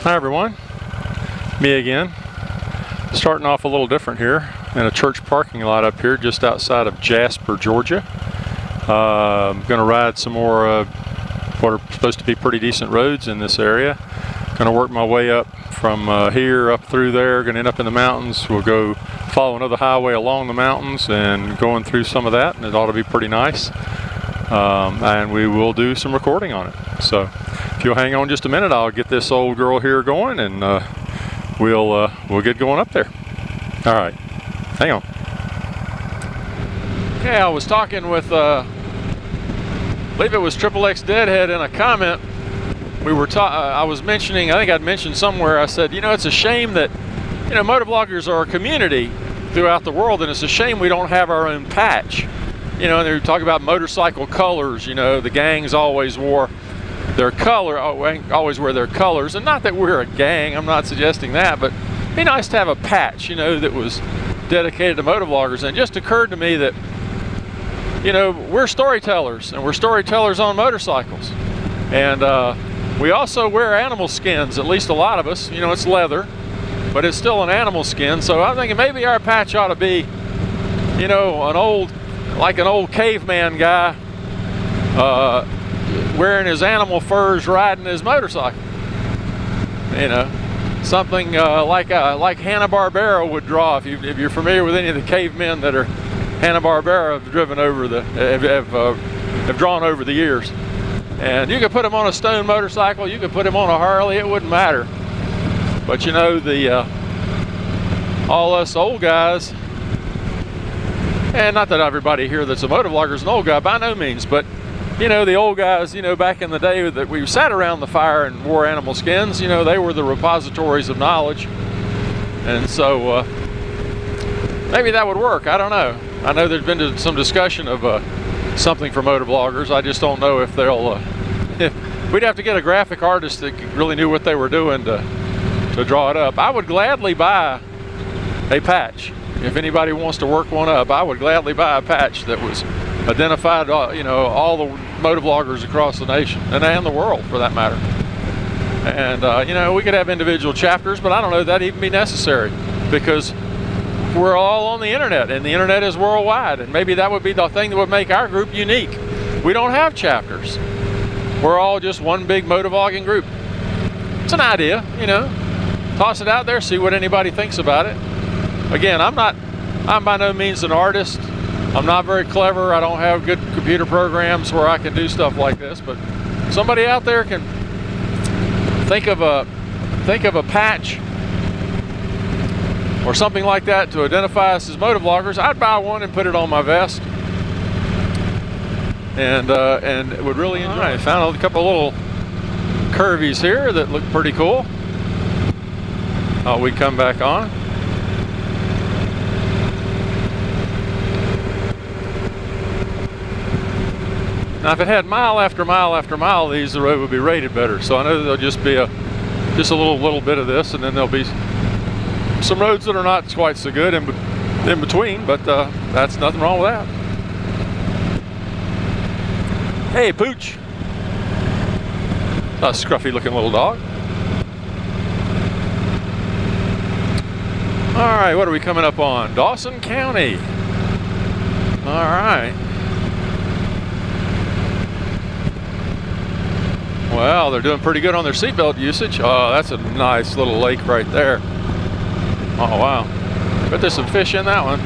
Hi everyone, me again. Starting off a little different here in a church parking lot up here just outside of Jasper, Georgia. I'm going to ride some more what are supposed to be pretty decent roads in this area. Going to work my way up from here up through there, going to end up in the mountains. We'll go follow another highway along the mountains and going through some of that, and it ought to be pretty nice. And we will do some recording on it. So if you'll hang on just a minute, I'll get this old girl here going, and we'll get going up there. All right, hang on. Okay, I was talking with I believe it was XXXDeadhead in a comment. We were I was mentioning, I think I'd mentioned somewhere, I said, you know, it's a shame that, you know, motovloggers are a community throughout the world, and it's a shame we don't have our own patch. You know, and they talk about motorcycle colors. You know, the gangs always wore their color, always wear their colors, and not that we're a gang, I'm not suggesting that, but it'd be nice to have a patch, you know, that was dedicated to motovloggers. And it just occurred to me that, you know, we're storytellers, and we're storytellers on motorcycles, and we also wear animal skins, at least a lot of us. You know, it's leather, but it's still an animal skin. So I'm thinking maybe our patch ought to be, you know, an old caveman guy wearing his animal furs, riding his motorcycle. You know, something like Hanna-Barbera would draw. If you're familiar with any of the cavemen that are Hanna-Barbera have driven over have drawn over the years. And you could put him on a stone motorcycle, you could put him on a Harley, it wouldn't matter. But you know, all us old guys, and not that everybody here that's a motovlogger is an old guy, by no means, but you know, the old guys, you know, back in the day that we sat around the fire and wore animal skins, you know, they were the repositories of knowledge. And so maybe that would work, I don't know. I know there's been some discussion of something for motovloggers. I just don't know if they'll, we'd have to get a graphic artist that really knew what they were doing to draw it up. I would gladly buy a patch. If anybody wants to work one up, I would gladly buy a patch that was identified, you know, all the motovloggers across the nation and the world for that matter. And you know, we could have individual chapters, but I don't know if that'd even be necessary, because we're all on the internet, and the internet is worldwide, and maybe that would be the thing that would make our group unique. We don't have chapters. We're all just one big motovlogging group. It's an idea, you know. Toss it out there, see what anybody thinks about it. Again, I'm by no means an artist. I'm not very clever. I don't have good computer programs where I can do stuff like this, but somebody out there can think of a patch or something like that to identify us as motovloggers. I'd buy one and put it on my vest, and it would really enjoy it. I found a couple little curvies here that look pretty cool. We come back on. Now, if it had mile after mile after mile of these, the road would be rated better. So I know there'll just be just a little bit of this, and then there'll be some roads that are not quite so good in between, but that's nothing wrong with that. Hey, Pooch. A scruffy looking little dog. All right, what are we coming up on? Dawson County. All right. Well, they're doing pretty good on their seatbelt usage. Oh, that's a nice little lake right there. Oh, wow. Bet there's some fish in that one.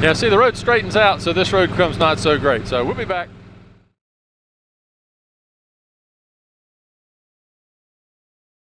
Yeah, see, the road straightens out, so this road becomes not so great. So we'll be back.